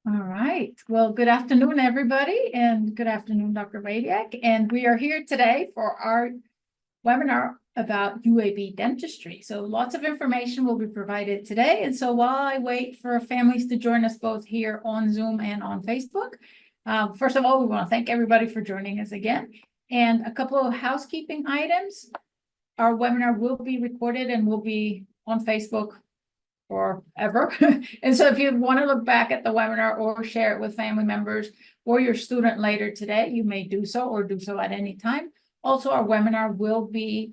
All right. Well, good afternoon, everybody, and good afternoon, Dr. Radiak. And we are here today for our webinar about UAB dentistry. So lots of information will be provided today. And so while I wait for families to join us both here on Zoom and on Facebook, first of all, we want to thank everybody for joining us again. And a couple of housekeeping items. Our webinar will be recorded and will be on Facebook forever. And so if you want to look back at the webinar or share it with family members or your student later today, you may do so or do so at any time. Also, our webinar will be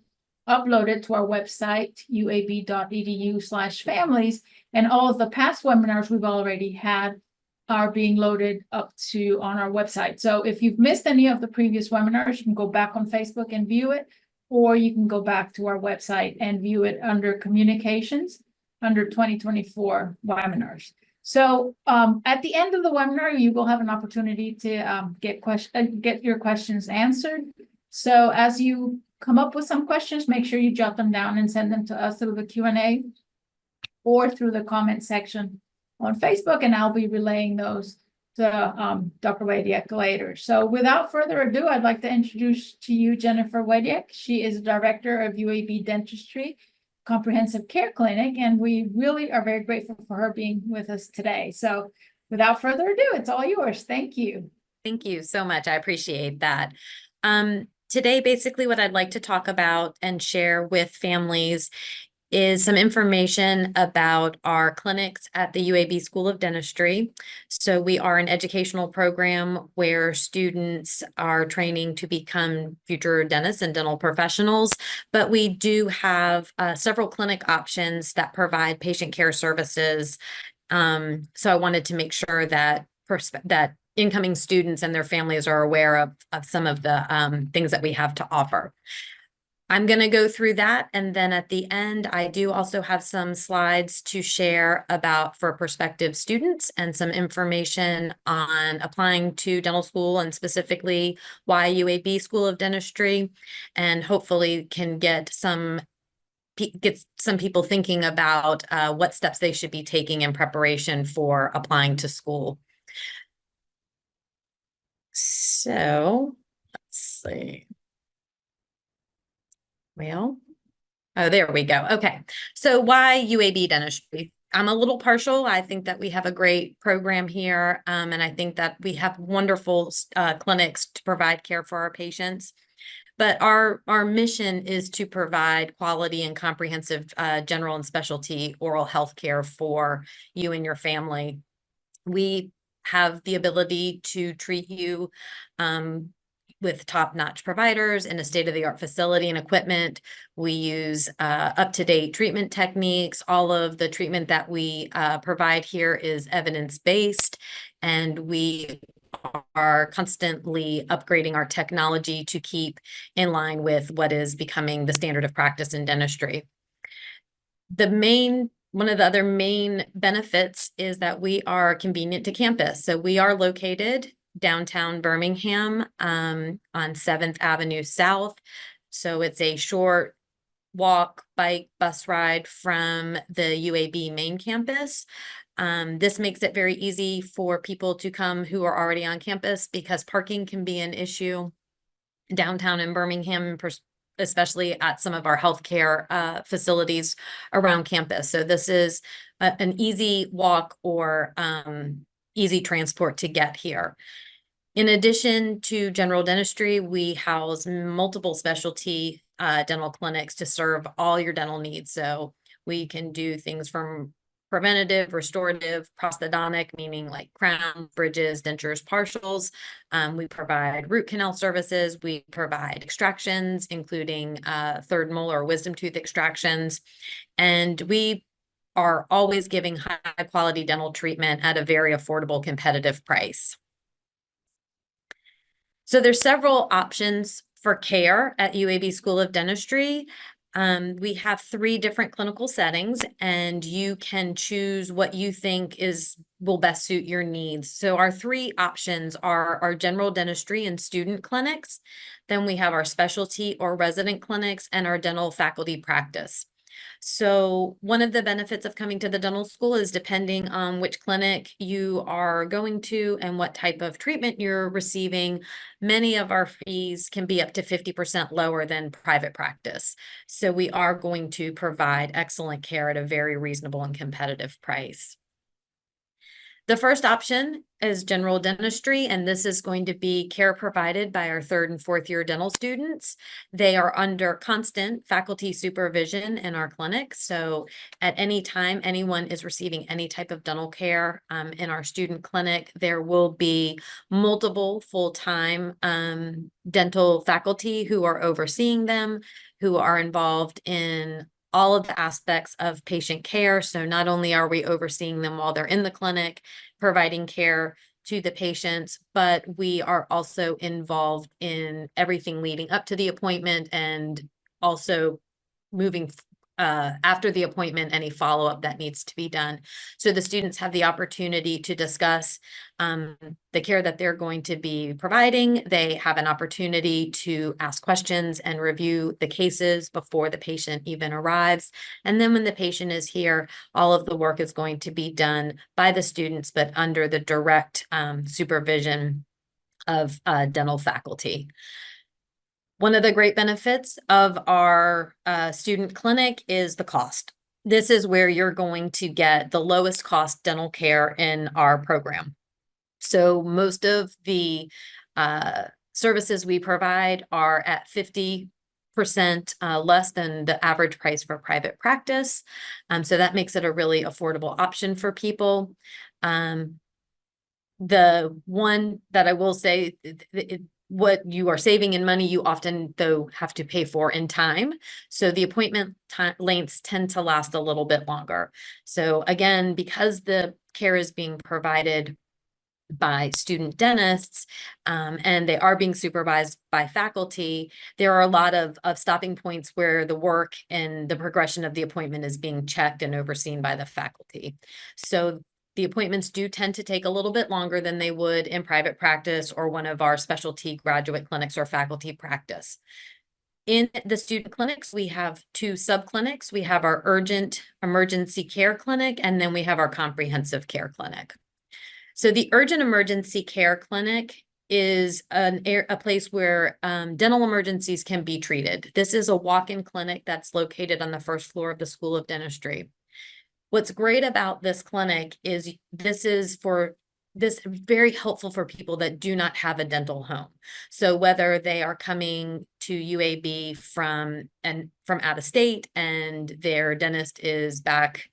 uploaded to our website, uab.edu/families, and all of the past webinars we've already had are being loaded up to on our website. So if you've missed any of the previous webinars, you can go back on Facebook and view it, or you can go back to our website and view it under communications under 2024 webinars. So at the end of the webinar, you will have an opportunity to get your questions answered. So as you come up with some questions, make sure you jot them down and send them to us through the Q&A or through the comment section on Facebook, and I'll be relaying those to Dr. Wadiak later. So without further ado, I'd like to introduce to you Jennifer Wadiak. She is Director of UAB Dentistry Comprehensive Care Clinic, and we really are very grateful for her being with us today. So without further ado, it's all yours. Thank you. Thank you so much. I appreciate that. Today, basically what I'd like to talk about and share with families is some information about our clinics at the UAB School of Dentistry. So we are an educational program where students are training to become future dentists and dental professionals, but we do have several clinic options that provide patient care services. So I wanted to make sure that incoming students and their families are aware of some of the things that we have to offer. I'm going to go through that, and then at the end, I do also have some slides to share for prospective students and some information on applying to dental school and specifically why UAB School of Dentistry, and hopefully can get some people thinking about what steps they should be taking in preparation for applying to school. So let's see. Well, oh, there we go. Okay. So why UAB Dentistry? I'm a little partial. I think that we have a great program here, and I think that we have wonderful clinics to provide care for our patients. But our mission is to provide quality and comprehensive general and specialty oral health care for you and your family. We have the ability to treat you with top-notch providers in a state-of-the-art facility and equipment. We use up-to-date treatment techniques. All of the treatment that we provide here is evidence-based, and we are constantly upgrading our technology to keep in line with what is becoming the standard of practice in dentistry. One of the other main benefits is that we are convenient to campus. So we are located downtown Birmingham on 7th Avenue South. So it's a short walk, bike, bus ride from the UAB main campus. This makes it very easy for people to come who are already on campus because parking can be an issue downtown in Birmingham, especially at some of our healthcare facilities around campus. So this is an easy walk or easy transport to get here. In addition to general dentistry, we house multiple specialty dental clinics to serve all your dental needs. So we can do things from preventative, restorative, prosthodontic, meaning like crowns, bridges, dentures, partials. We provide root canal services. We provide extractions, including third molar or wisdom tooth extractions. And we are always giving high quality dental treatment at a very affordable, competitive price. So there's several options for care at UAB School of Dentistry. We have 3 different clinical settings, and you can choose what you think will best suit your needs. So our 3 options are our general dentistry and student clinics. Then we have our specialty or resident clinics and our dental faculty practice. So one of the benefits of coming to the dental school is depending on which clinic you are going to and what type of treatment you're receiving, many of our fees can be up to 50% lower than private practice. So we are going to provide excellent care at a very reasonable and competitive price. The first option is general dentistry, and this is going to be care provided by our 3rd and 4th year dental students. They are under constant faculty supervision in our clinic. So at any time anyone is receiving any type of dental care in our student clinic, there will be multiple full-time dental faculty who are overseeing them, who are involved in all of the aspects of patient care. So not only are we overseeing them while they're in the clinic, providing care to the patients, but we are also involved in everything leading up to the appointment and also moving after the appointment, any follow-up that needs to be done. So the students have the opportunity to discuss the care that they're going to be providing. They have an opportunity to ask questions and review the cases before the patient even arrives. And then when the patient is here, all of the work is going to be done by the students, but under the direct supervision of dental faculty. One of the great benefits of our student clinic is the cost. This is where you're going to get the lowest cost dental care in our program. So most of the services we provide are at 50% less than the average price for private practice. So that makes it a really affordable option for people. The one that I will say, what you are saving in money, you often, though, have to pay for in time. So the appointment lengths tend to last a little bit longer. So again, because the care is being provided by student dentists, and they are being supervised by faculty, there are a lot of stopping points where the work and the progression of the appointment is being checked and overseen by the faculty. So the appointments do tend to take a little bit longer than they would in private practice or one of our specialty graduate clinics or faculty practice. In the student clinics, we have 2 subclinics. We have our urgent emergency care clinic, and then we have our comprehensive care clinic. So the urgent emergency care clinic is a place where dental emergencies can be treated. This is a walk-in clinic that's located on the 1st floor of the School of Dentistry. What's great about this clinic is this is very helpful for people that do not have a dental home. So whether they are coming to UAB from out of state and their dentist is back,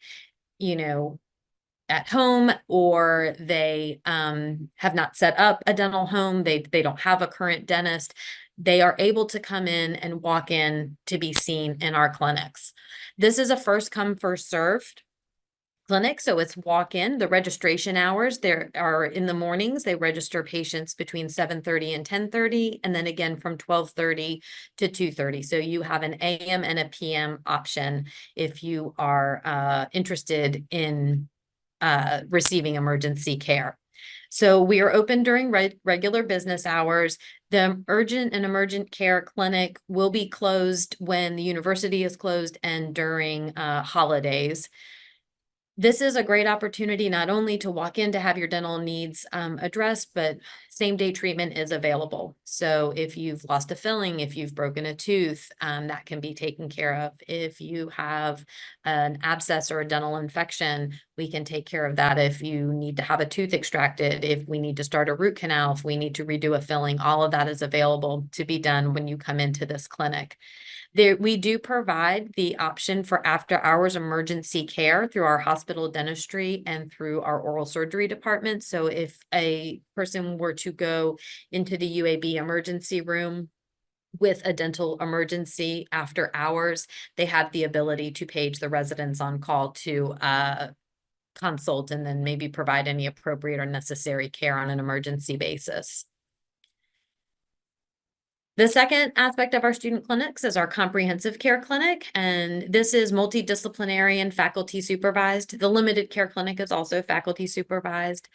at home, or they have not set up a dental home, they don't have a current dentist, they are able to come in and walk in to be seen in our clinics. This is a first come, first served clinic, so it's walk-in. The registration hours there are in the mornings. They register patients between 7:30 and 10:30, and then again from 12:30 to 2:30. So you have an AM and a PM option if you are interested in receiving emergency care. So we are open during regular business hours. The urgent and emergent care clinic will be closed when the university is closed and during holidays. This is a great opportunity not only to walk in to have your dental needs addressed, but same-day treatment is available. So if you've lost a filling, if you've broken a tooth, that can be taken care of. If you have an abscess or a dental infection, we can take care of that. If you need to have a tooth extracted, if we need to start a root canal, if we need to redo a filling, all of that is available to be done when you come into this clinic. We do provide the option for after-hours emergency care through our hospital dentistry and through our oral surgery department. So if a person were to go into the UAB emergency room with a dental emergency after hours, they have the ability to page the residents on call to consult and then maybe provide any appropriate or necessary care on an emergency basis. The second aspect of our student clinics is our comprehensive care clinic, and this is multidisciplinary and faculty supervised. The limited care clinic is also faculty supervised.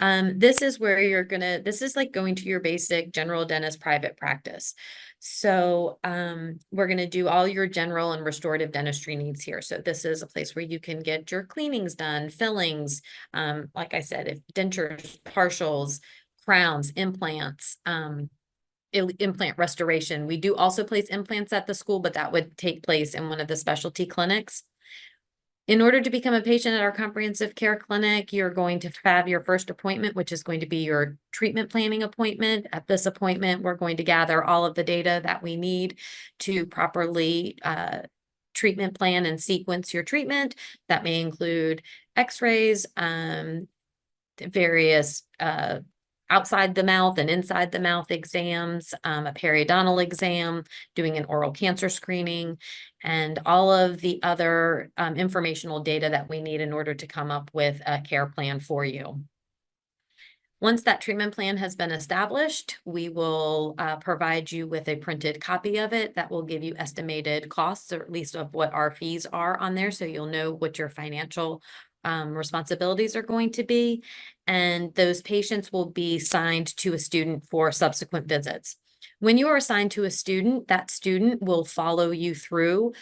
This is where this is like going to your basic general dentist private practice. So we're going to do all your general and restorative dentistry needs here. So this is a place where you can get your cleanings done, fillings, like I said, if dentures, partials, crowns, implants, implant restoration. We do also place implants at the school, but that would take place in one of the specialty clinics. In order to become a patient at our comprehensive care clinic, you're going to have your first appointment, which is going to be your treatment planning appointment. At this appointment, we're going to gather all of the data that we need to properly treatment plan and sequence your treatment. That may include x-rays, various outside the mouth and inside the mouth exams, a periodontal exam, doing an oral cancer screening, and all of the other informational data that we need in order to come up with a care plan for you. Once that treatment plan has been established, we will provide you with a printed copy of it that will give you estimated costs, or at least of what our fees are on there, so you'll know what your financial responsibilities are going to be. And those patients will be signed to a student for subsequent visits. When you are assigned to a student, that student will follow you through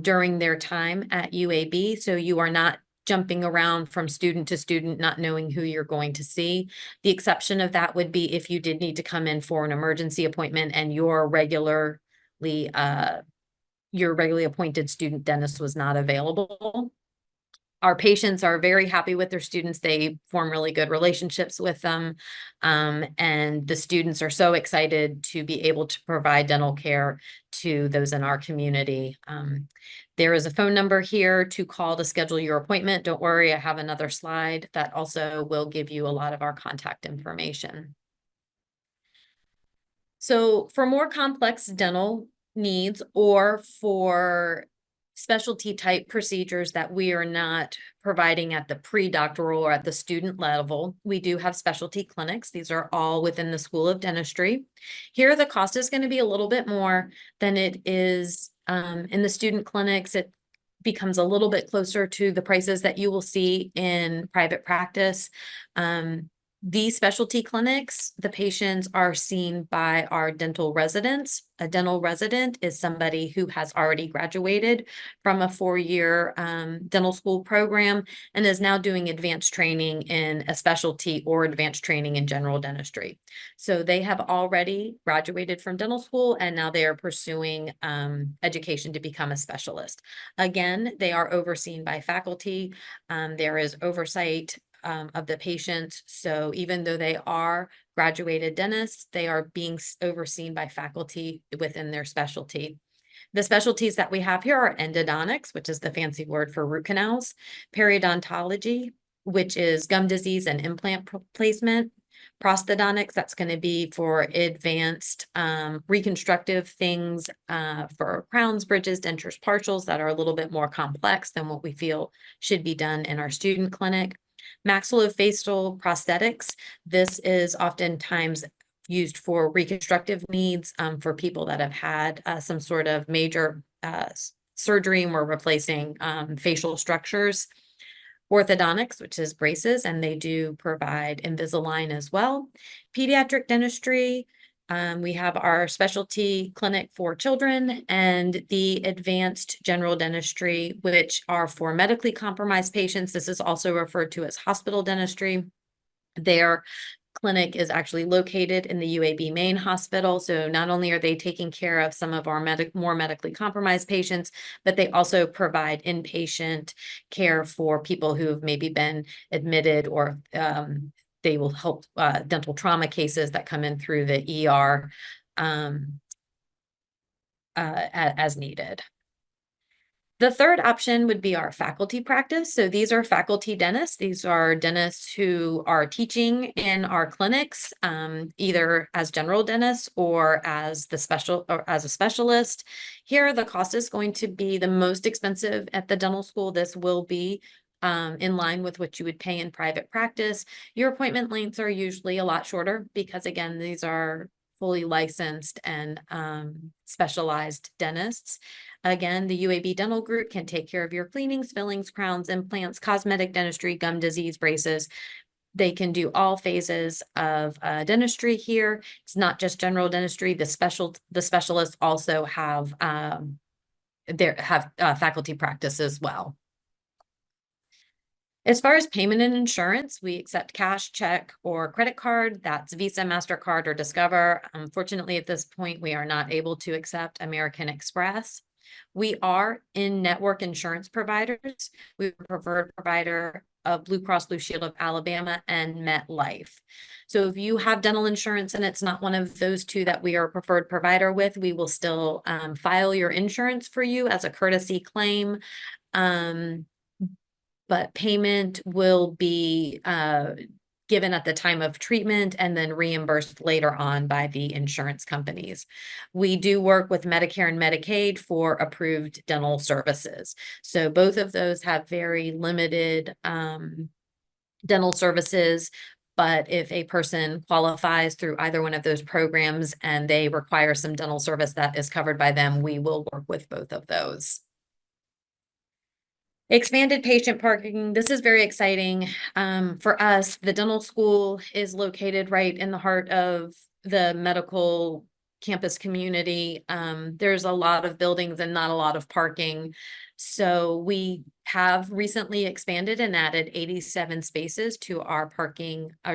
during their time at UAB. So you are not jumping around from student to student, not knowing who you're going to see. The exception of that would be if you did need to come in for an emergency appointment and your regularly appointed student dentist was not available. Our patients are very happy with their students. They form really good relationships with them. And the students are so excited to be able to provide dental care to those in our community. There is a phone number here to call to schedule your appointment. Don't worry, I have another slide that also will give you a lot of our contact information. So for more complex dental needs or for specialty type procedures that we are not providing at the pre-doctoral or at the student level, we do have specialty clinics. These are all within the School of Dentistry. Here, the cost is going to be a little bit more than it is in the student clinics. It becomes a little bit closer to the prices that you will see in private practice. These specialty clinics, the patients are seen by our dental residents. A dental resident is somebody who has already graduated from a 4-year dental school program and is now doing advanced training in a specialty or advanced training in general dentistry. So they have already graduated from dental school and now they are pursuing education to become a specialist. Again, they are overseen by faculty. There is oversight of the patient. So even though they are graduated dentists, they are being overseen by faculty within their specialty. The specialties that we have here are endodontics, which is the fancy word for root canals, periodontology, which is gum disease and implant placement, prosthodontics, that's going to be for advanced reconstructive things for crowns, bridges, dentures, partials that are a little bit more complex than what we feel should be done in our student clinic. Maxillofacial prosthetics. This is oftentimes used for reconstructive needs for people that have had some sort of major surgery and we're replacing facial structures. Orthodontics, which is braces, and they do provide Invisalign as well. Pediatric dentistry. We have our specialty clinic for children and the advanced general dentistry, which are for medically compromised patients. This is also referred to as hospital dentistry. Their clinic is actually located in the UAB main hospital. So not only are they taking care of some of our more medically compromised patients, but they also provide inpatient care for people who have maybe been admitted or they will help dental trauma cases that come in through the ER as needed. The third option would be our faculty practice. So these are faculty dentists. These are dentists who are teaching in our clinics, either as general dentists or as a specialist. Here, the cost is going to be the most expensive at the dental school. This will be in line with what you would pay in private practice. Your appointment lengths are usually a lot shorter because, again, these are fully licensed and specialized dentists. Again, the UAB Dental Group can take care of your cleanings, fillings, crowns, implants, cosmetic dentistry, gum disease, braces. They can do all phases of dentistry here. It's not just general dentistry. The specialists also have faculty practice as well. As far as payment and insurance, we accept cash, check, or credit card. That's Visa, MasterCard, or Discover. Unfortunately, at this point, we are not able to accept American Express. We are in-network insurance providers. We're a preferred provider of Blue Cross Blue Shield of Alabama and MetLife. So if you have dental insurance and it's not one of those two that we are a preferred provider with, we will still file your insurance for you as a courtesy claim. But payment will be given at the time of treatment and then reimbursed later on by the insurance companies. We do work with Medicare and Medicaid for approved dental services. So both of those have very limited dental services. But if a person qualifies through either one of those programs and they require some dental service that is covered by them, we will work with both of those. Expanded patient parking. This is very exciting for us. The dental school is located right in the heart of the medical campus community. There's a lot of buildings and not a lot of parking. So we have recently expanded and added 87 spaces to our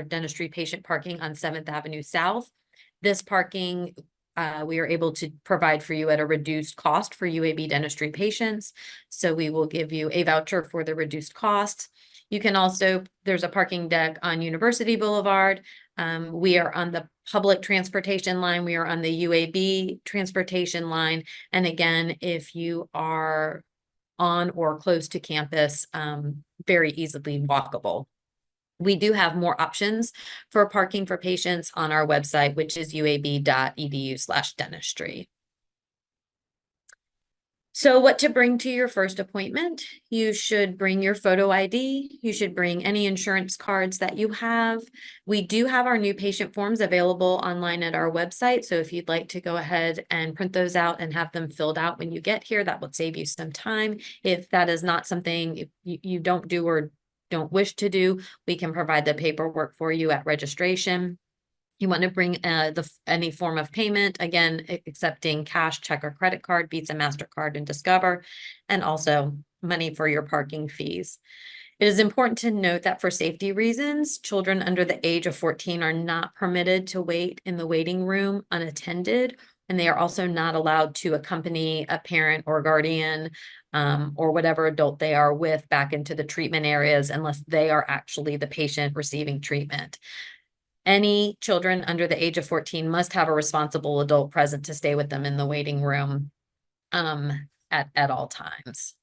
dentistry patient parking on 7th Avenue South. This parking we are able to provide for you at a reduced cost for UAB dentistry patients. So we will give you a voucher for the reduced cost. You can also, there's a parking deck on University Boulevard. We are on the public transportation line. We are on the UAB transportation line. And again, if you are on or close to campus, very easily walkable. We do have more options for parking for patients on our website, which is uab.edu/dentistry. So what to bring to your first appointment? You should bring your photo ID. You should bring any insurance cards that you have. We do have our new patient forms available online at our website. So if you'd like to go ahead and print those out and have them filled out when you get here, that would save you some time. If that is not something you don't do or don't wish to do, we can provide the paperwork for you at registration. You want to bring any form of payment, again, accepting cash, check, or credit card, Visa, MasterCard, and Discover, and also money for your parking fees. It is important to note that for safety reasons, children under the age of 14 are not permitted to wait in the waiting room unattended, and they are also not allowed to accompany a parent or guardian or whatever adult they are with back into the treatment areas unless they are actually the patient receiving treatment. Any children under the age of 14 must have a responsible adult present to stay with them in the waiting room at all times.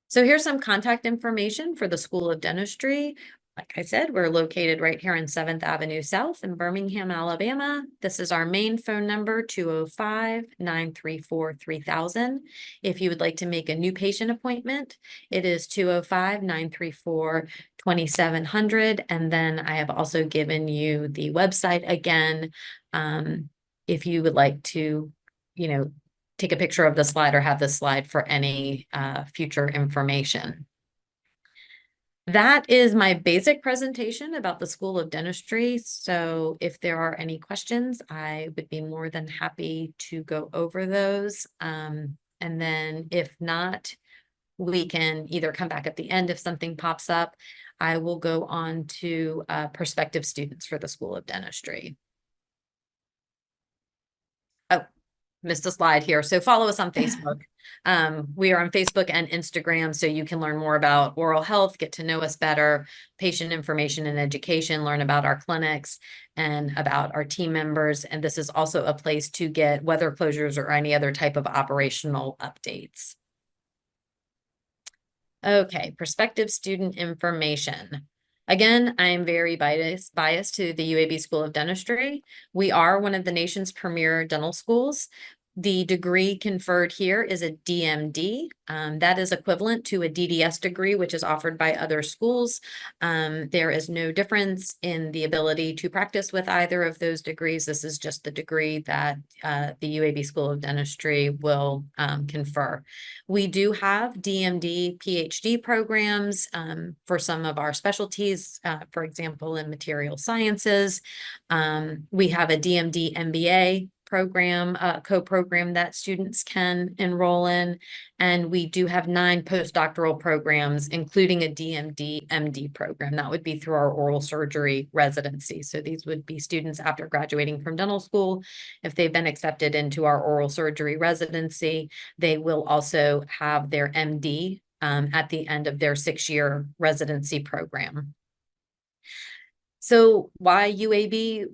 So here's some contact information for the School of Dentistry. Like I said, we're located right here on 7th Avenue South in Birmingham, Alabama. This is our main phone number, 205-934-3000. If you would like to make a new patient appointment, it is 205-934-2700. And then I have also given you the website again. If you would like to, take a picture of the slide or have the slide for any future information. That is my basic presentation about the School of Dentistry. So if there are any questions, I would be more than happy to go over those. And then if not, we can either come back at the end if something pops up. I will go on to prospective students for the School of Dentistry. Oh, missed a slide here. So follow us on Facebook. We are on Facebook and Instagram, so you can learn more about oral health, get to know us better, patient information and education, learn about our clinics and about our team members. And this is also a place to get weather closures or any other type of operational updates. Okay, prospective student information. Again, I'm very biased to the UAB School of Dentistry. We are one of the nation's premier dental schools. The degree conferred here is a DMD. That is equivalent to a DDS degree, which is offered by other schools. There is no difference in the ability to practice with either of those degrees. This is just the degree that the UAB School of Dentistry will confer. We do have DMD PhD programs for some of our specialties, for example, in material sciences. We have a DMD MBA program, co-program that students can enroll in. And we do have 9 postdoctoral programs, including a DMD MD program. That would be through our oral surgery residency. So these would be students after graduating from dental school. If they've been accepted into our oral surgery residency, they will also have their MD at the end of their 6-year residency program. So why UAB?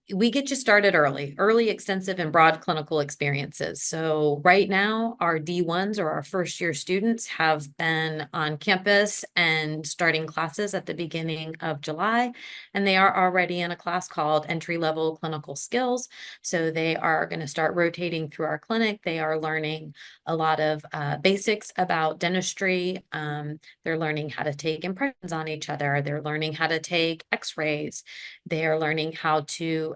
We get you started early, extensive and broad clinical experiences. So right now, our D1s or our first year students have been on campus and starting classes at the beginning of July, and they are already in a class called Entry Level Clinical Skills. So they are going to start rotating through our clinic. They are learning a lot of basics about dentistry. They're learning how to take impressions on each other. They're learning how to take X-rays. They are learning how to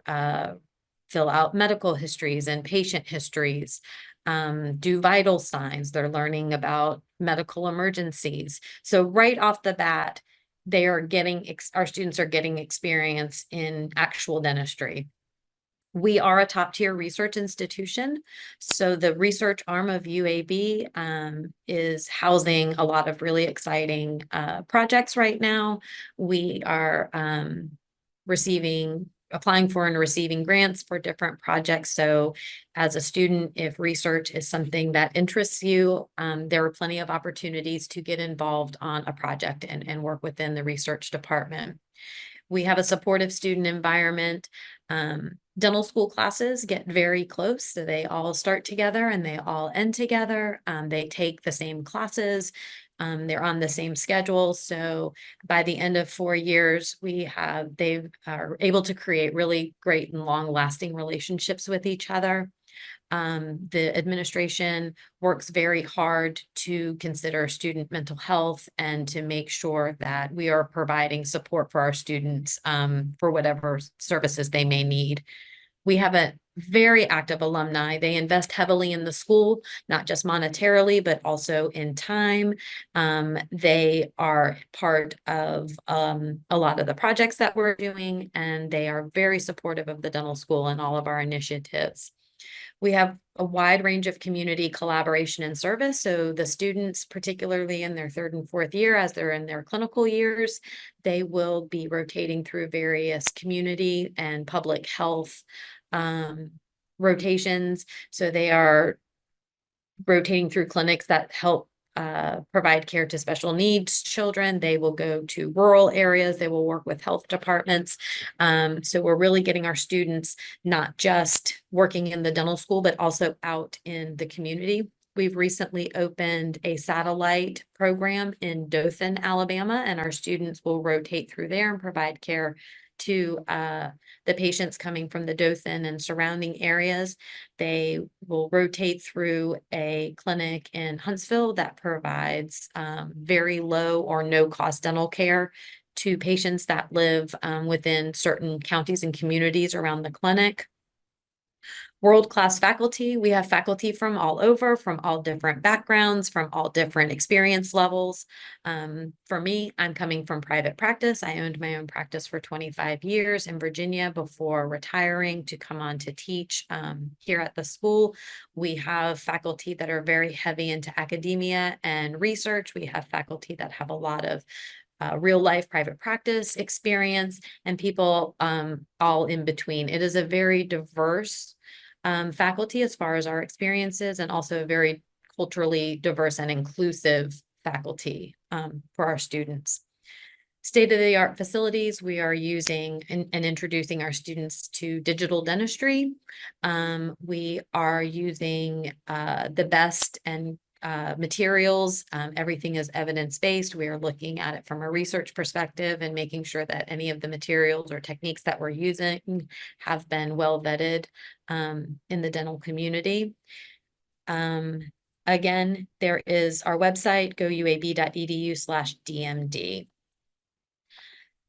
fill out medical histories and patient histories, do vital signs. They're learning about medical emergencies. So right off the bat, they are getting, our students are getting experience in actual dentistry. We are a top tier research institution. So the research arm of UAB is housing a lot of really exciting projects right now. We are applying for and receiving grants for different projects. So as a student, if research is something that interests you, there are plenty of opportunities to get involved on a project and work within the research department. We have a supportive student environment. Dental school classes get very close, so they all start together and they all end together. They take the same classes. They're on the same schedule. So by the end of 4 years, they are able to create really great and long-lasting relationships with each other. The administration works very hard to consider student mental health and to make sure that we are providing support for our students for whatever services they may need. We have a very active alumni. They invest heavily in the school, not just monetarily, but also in time. They are part of a lot of the projects that we're doing, and they are very supportive of the dental school and all of our initiatives. We have a wide range of community collaboration and service. So the students, particularly in their 3rd and 4th year, as they're in their clinical years, they will be rotating through various community and public health rotations. So they are rotating through clinics that help provide care to special needs children. They will go to rural areas. They will work with health departments. So we're really getting our students not just working in the dental school, but also out in the community. We've recently opened a satellite program in Dothan, Alabama, and our students will rotate through there and provide care to the patients coming from the Dothan and surrounding areas. They will rotate through a clinic in Huntsville that provides very low or no cost dental care to patients that live within certain counties and communities around the clinic. World-class faculty. We have faculty from all over, from all different backgrounds, from all different experience levels. For me, I'm coming from private practice. I owned my own practice for 25 years in Virginia before retiring to come on to teach here at the school. We have faculty that are very heavy into academia and research. We have faculty that have a lot of real life private practice experience, and people all in between. It is a very diverse faculty as far as our experiences, and also a very culturally diverse and inclusive faculty for our students. State-of-the-art facilities, we are using and introducing our students to digital dentistry. We are using the best and materials. Everything is evidence-based. We are looking at it from a research perspective and making sure that any of the materials or techniques that we're using have been well vetted in the dental community. Again, there is our website, gouab.edu/DMD.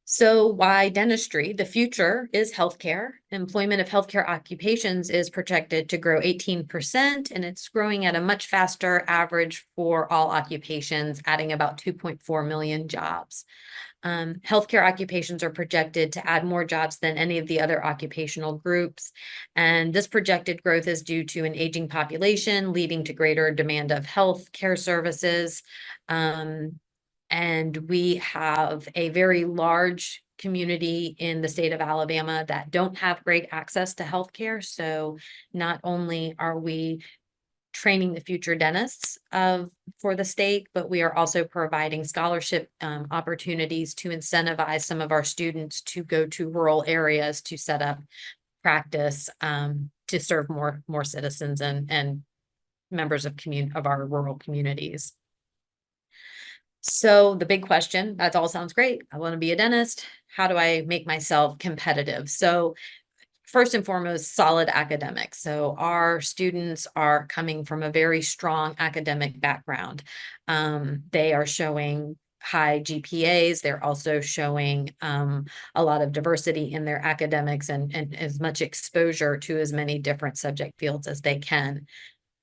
So why dentistry? The future is healthcare. Employment of healthcare occupations is projected to grow 18%, and it's growing at a much faster average for all occupations, adding about 2.4 million jobs. Healthcare occupations are projected to add more jobs than any of the other occupational groups. And this projected growth is due to an aging population, leading to greater demand of health care services. And we have a very large community in the state of Alabama that don't have great access to healthcare. So not only are we training the future dentists for the state, but we are also providing scholarship opportunities to incentivize some of our students to go to rural areas to set up practice to serve more citizens and members of our rural communities. So the big question, that all sounds great. I want to be a dentist. How do I make myself competitive? So first and foremost, solid academics. So our students are coming from a very strong academic background. They are showing high GPAs. They're also showing a lot of diversity in their academics and as much exposure to as many different subject fields as they can.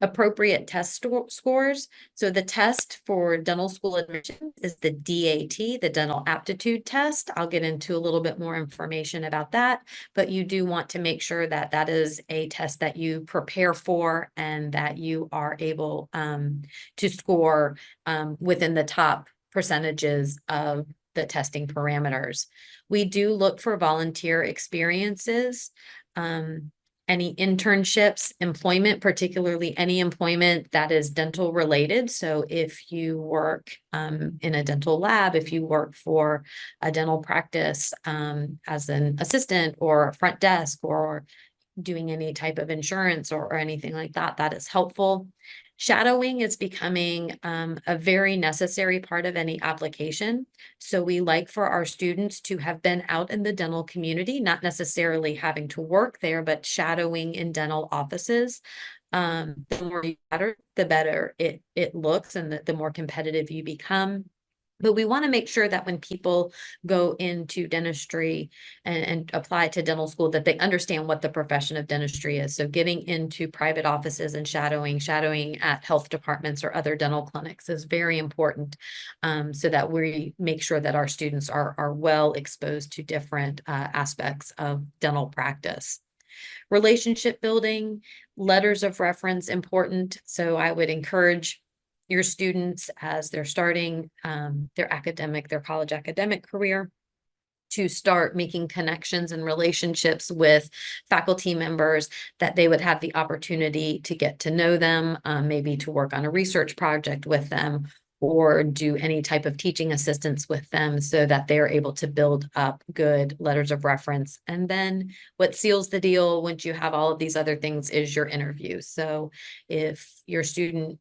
Appropriate test scores. So the test for dental school admission is the DAT, the Dental Aptitude Test. I'll get into a little bit more information about that, but you do want to make sure that that is a test that you prepare for and that you are able to score within the top percentages of the testing parameters. We do look for volunteer experiences. Any internships, employment, particularly any employment that is dental related. So if you work in a dental lab, if you work for a dental practice as an assistant or front desk or doing any type of insurance or anything like that, that is helpful. Shadowing is becoming a very necessary part of any application. So we like for our students to have been out in the dental community, not necessarily having to work there, but shadowing in dental offices. The more you better, the better it looks and the more competitive you become. But we want to make sure that when people go into dentistry and apply to dental school, that they understand what the profession of dentistry is. So getting into private offices and shadowing at health departments or other dental clinics is very important, so that we make sure that our students are well exposed to different aspects of dental practice. Relationship building, letters of reference, important. So I would encourage your students as they're starting their college academic career to start making connections and relationships with faculty members, that they would have the opportunity to get to know them, maybe to work on a research project with them or do any type of teaching assistance with them so that they're able to build up good letters of reference. And then what seals the deal once you have all of these other things is your interview. So if your student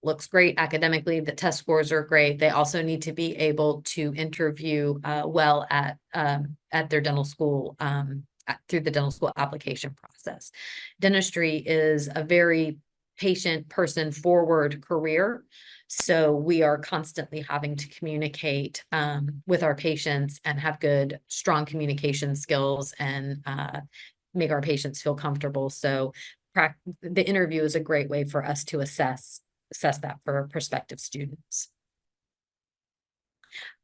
looks great academically, the test scores are great, they also need to be able to interview well at their dental school through the dental school application process. Dentistry is a very patient person forward career. So we are constantly having to communicate with our patients and have good, strong communication skills and make our patients feel comfortable. So the interview is a great way for us to assess that for prospective students.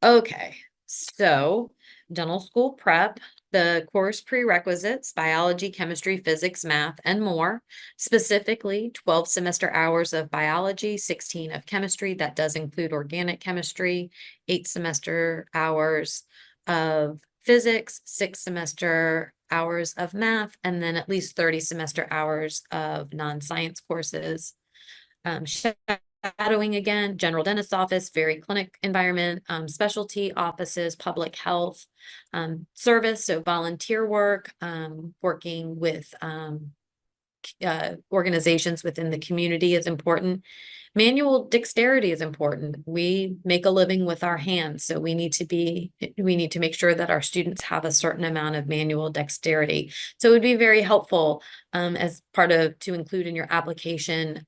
Okay, so dental school prep, the course prerequisites, biology, chemistry, physics, math, and more. Specifically, 12 semester hours of biology, 16 of chemistry. That does include organic chemistry, 8 semester hours of physics, 6 semester hours of math, and then at least 30 semester hours of non-science courses. Shadowing again, general dentist office, very clinic environment, specialty offices, public health, service, so volunteer work, working with organizations within the community is important. Manual dexterity is important. We make a living with our hands, so we need to make sure that our students have a certain amount of manual dexterity. So it would be very helpful as part of to include in your application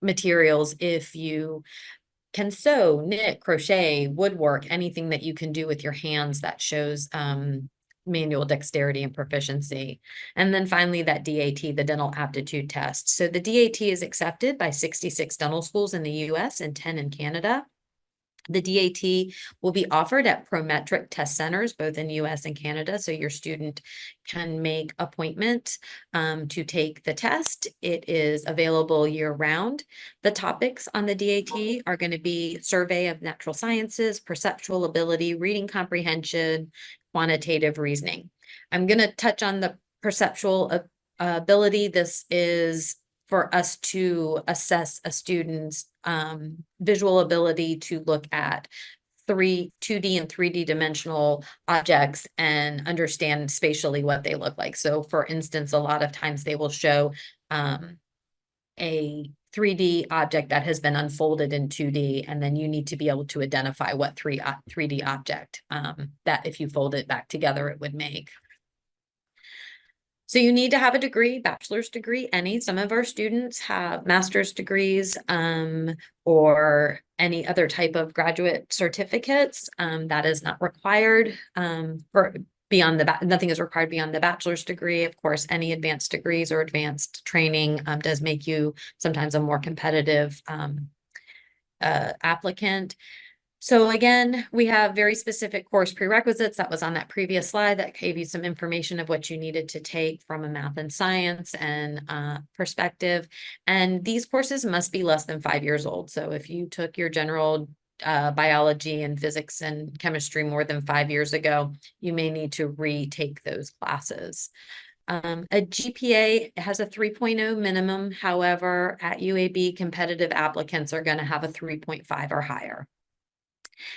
materials if you can sew, knit, crochet, woodwork, anything that you can do with your hands that shows manual dexterity and proficiency. And then finally, that DAT, the dental aptitude test. So the DAT is accepted by 66 dental schools in the US and 10 in Canada. The DAT will be offered at Prometric test centers, both in US and Canada, so your student can make appointment to take the test. It is available year-round. The topics on the DAT are going to be survey of natural sciences, perceptual ability, reading comprehension, quantitative reasoning. I'm going to touch on the perceptual ability. This is for us to assess a student's visual ability to look at 2D and 3D dimensional objects and understand spatially what they look like. So for instance, a lot of times they will show a 3D object that has been unfolded in 2D, and then you need to be able to identify what 3D object that if you fold it back together, it would make. So you need to have a degree, bachelor's degree, any. Some of our students have master's degrees or any other type of graduate certificates. That is not required for beyond the nothing is required beyond the bachelor's degree. Of course, any advanced degrees or advanced training does make you sometimes a more competitive applicant. So again, we have very specific course prerequisites that was on that previous slide that gave you some information of what you needed to take from a math and science and perspective. And these courses must be less than 5 years old. So if you took your general biology and physics and chemistry more than 5 years ago, you may need to retake those classes. A GPA has a 3.0 minimum. However, at UAB, competitive applicants are going to have a 3.5 or higher.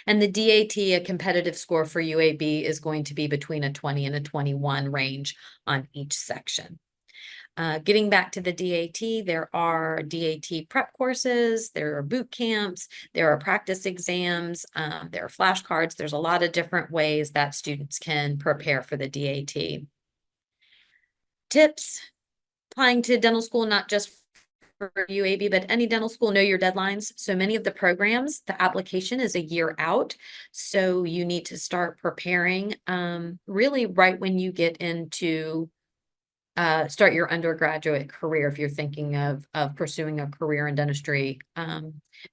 And the DAT, a competitive score for UAB, is going to be between a 20 and a 21 range on each section. Getting back to the DAT, there are DAT prep courses, there are boot camps, there are practice exams, there are flashcards. There's a lot of different ways that students can prepare for the DAT. Tips, applying to dental school, not just for UAB, but any dental school, know your deadlines. So many of the programs, the application is a year out. So you need to start preparing really right when you get into start your undergraduate career. If you're thinking of pursuing a career in dentistry,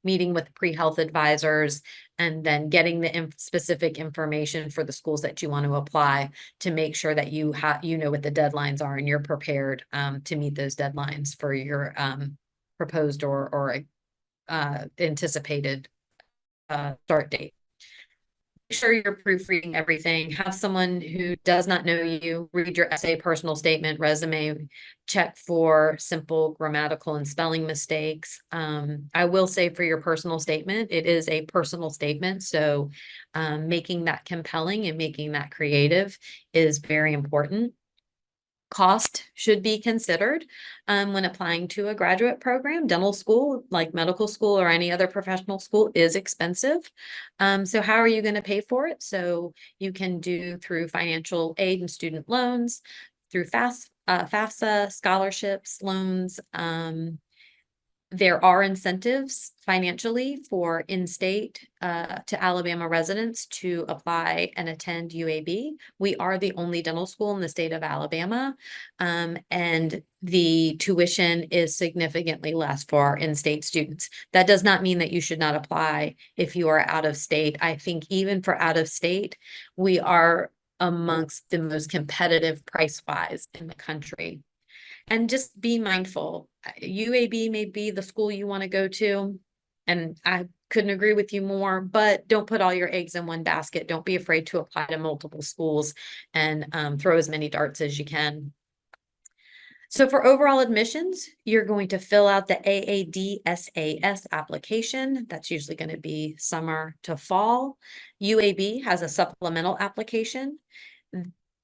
meeting with pre-health advisors, and then getting the specific information for the schools that you want to apply to make sure that you know what the deadlines are and you're prepared to meet those deadlines for your proposed or anticipated start date. Make sure you're proofreading everything. Have someone who does not know you read your essay, personal statement, resume, check for simple grammatical and spelling mistakes. I will say for your personal statement, it is a personal statement. So making that compelling and making that creative is very important. Cost should be considered when applying to a graduate program. Dental school, like medical school or any other professional school, is expensive. So how are you going to pay for it? So you can do through financial aid and student loans, through FAFSA, scholarships, loans. There are incentives financially for in-state to Alabama residents to apply and attend UAB. We are the only dental school in the state of Alabama, and the tuition is significantly less for our in-state students. That does not mean that you should not apply if you are out of state. I think even for out of state, we are amongst the most competitive price-wise in the country. And just be mindful. UAB may be the school you want to go to, and I couldn't agree with you more, but don't put all your eggs in one basket. Don't be afraid to apply to multiple schools and throw as many darts as you can. So for overall admissions, you're going to fill out the AADSAS application. That's usually going to be summer to fall. UAB has a supplemental application.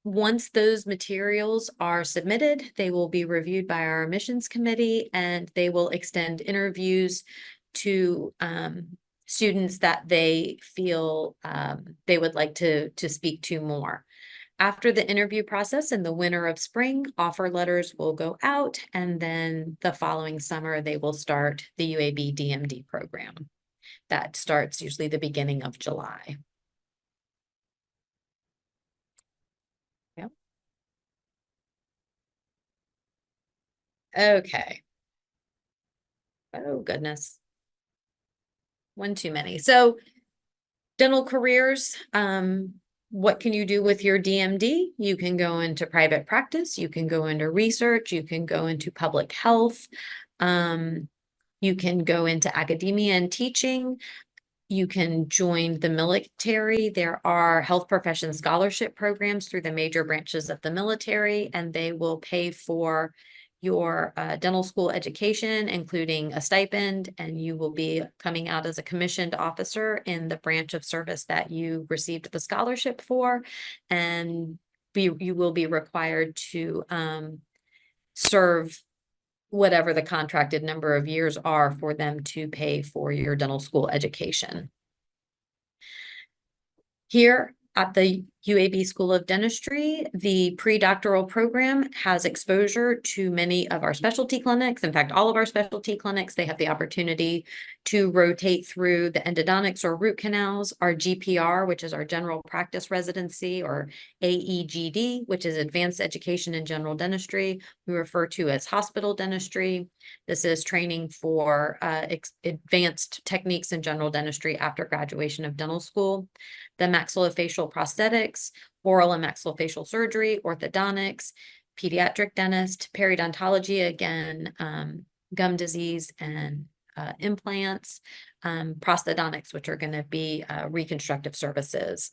Once those materials are submitted, they will be reviewed by our admissions committee and they will extend interviews to students that they feel they would like to speak to more. After the interview process in the winter of spring, offer letters will go out, and then the following summer, they will start the UAB DMD program. That starts usually the beginning of July. Yep. Okay. Oh, goodness. One too many. So dental careers, what can you do with your DMD? You can go into private practice, you can go into research, you can go into public health, you can go into academia and teaching. You can join the military. There are health profession scholarship programs through the major branches of the military, and they will pay for your dental school education, including a stipend, and you will be coming out as a commissioned officer in the branch of service that you received the scholarship for, and you will be required to serve whatever the contracted number of years are for them to pay for your dental school education. Here at the UAB School of Dentistry, the pre-doctoral program has exposure to many of our specialty clinics. In fact, all of our specialty clinics, they have the opportunity to rotate through the endodontics or root canals, our GPR, which is our general practice residency, or AEGD, which is advanced education in general dentistry, we refer to as hospital dentistry. This is training for advanced techniques in general dentistry after graduation of dental school. The maxillofacial prosthetics, oral and maxillofacial surgery, orthodontics, pediatric dentist, periodontology, again, gum disease and implants, prosthodontics, which are going to be reconstructive services,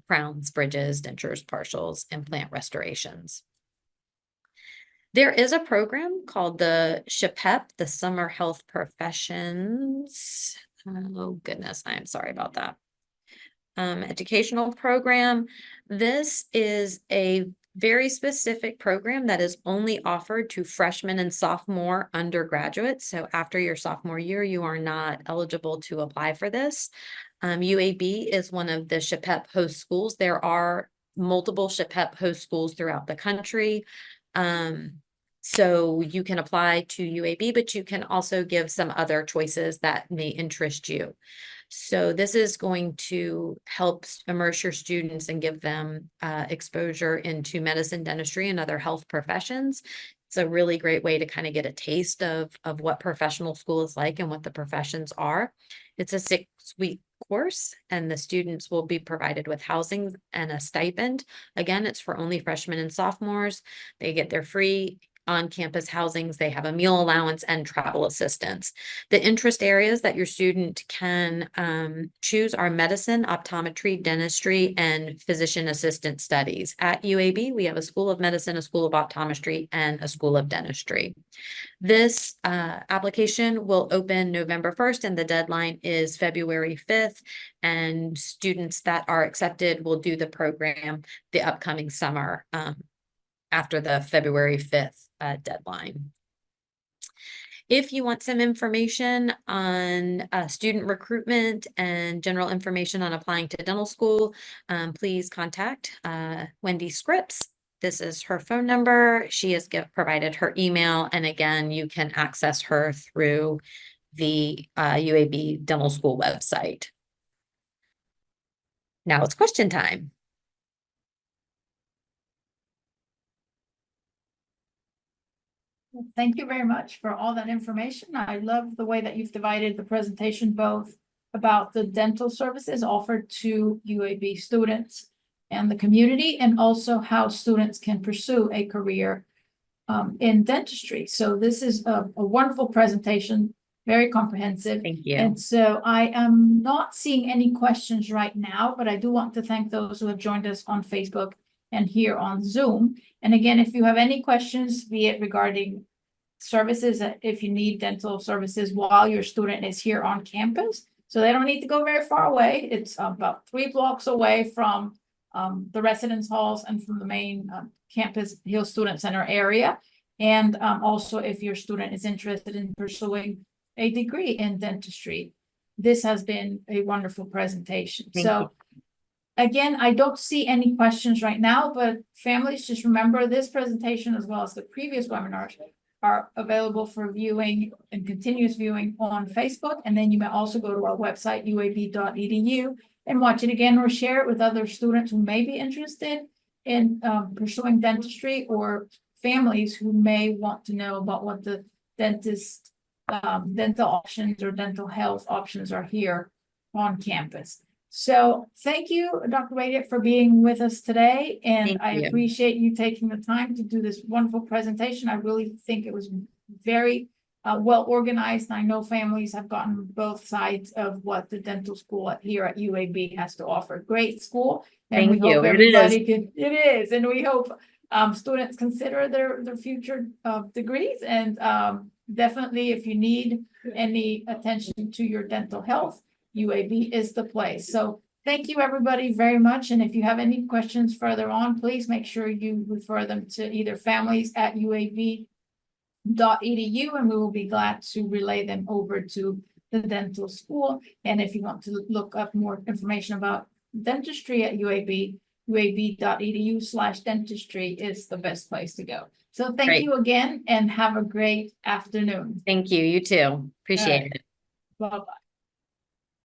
crowns, bridges, dentures, partials, implant restorations. There is a program called the SHPEP, the Summer Health Professions. Oh goodness, I am sorry about that. Educational program. This is a very specific program that is only offered to freshmen and sophomore undergraduates. So after your sophomore year, you are not eligible to apply for this. UAB is one of the SHPEP host schools. There are multiple SHPEP host schools throughout the country. So you can apply to UAB, but you can also give some other choices that may interest you. So this is going to help immerse your students and give them exposure into medicine, dentistry, and other health professions. It's a really great way to kind of get a taste of what professional school is like and what the professions are. It's a 6-week course, and the students will be provided with housing and a stipend. Again, it's for only freshmen and sophomores. They get their free on-campus housings, they have a meal allowance and travel assistance. The interest areas that your student can choose are medicine, optometry, dentistry, and physician assistant studies. At UAB, we have a School of Medicine, a School of Optometry, and a School of Dentistry. This application will open November 1st, and the deadline is February 5th, and students that are accepted will do the program the upcoming summer after the February 5th deadline. If you want some information on student recruitment and general information on applying to dental school, please contact Wendy Scripps. This is her phone number. She has provided her email, and again, you can access her through the UAB Dental School website. Now it's question time. Thank you very much for all that information. I love the way that you've divided the presentation, both about the dental services offered to UAB students and the community, and also how students can pursue a career in dentistry. So this is a wonderful presentation, very comprehensive. Thank you. And so I am not seeing any questions right now, but I do want to thank those who have joined us on Facebook and here on Zoom. And again, if you have any questions, be it regarding services, if you need dental services while your student is here on campus, so they don't need to go very far away. It's about 3 blocks away from the residence halls and from the main campus Hill Student Center area. And also if your student is interested in pursuing a degree in dentistry. This has been a wonderful presentation. Thank you. Again, I don't see any questions right now, but families, just remember this presentation as well as the previous webinars are available for viewing and continuous viewing on Facebook. And then you may also go to our website, uab.edu, and watch it again or share it with other students who may be interested in pursuing dentistry, or families who may want to know about what the dental options or dental health options are here on campus. So thank you, Dr. Radic, for being with us today. And Thank I you. appreciate you taking the time to do this wonderful presentation. I really think it was very well organized. I know families have gotten both sides of what the dental school here at UAB has to offer. Great school. And Thank we you. hope It everybody is. can, it is. And we hope students consider their future degrees. And definitely if you need any attention to your dental health, UAB is the place. So thank you everybody very much. And if you have any questions further on, please make sure you refer them to either families@uab.edu, and we will be glad to relay them over to the dental school. And if you want to look up more information about dentistry at UAB, uab.edu/dentistry is the best place to go. So thank Great. you again and have a great afternoon. Thank you. You too. Appreciate right. it. Bye-bye.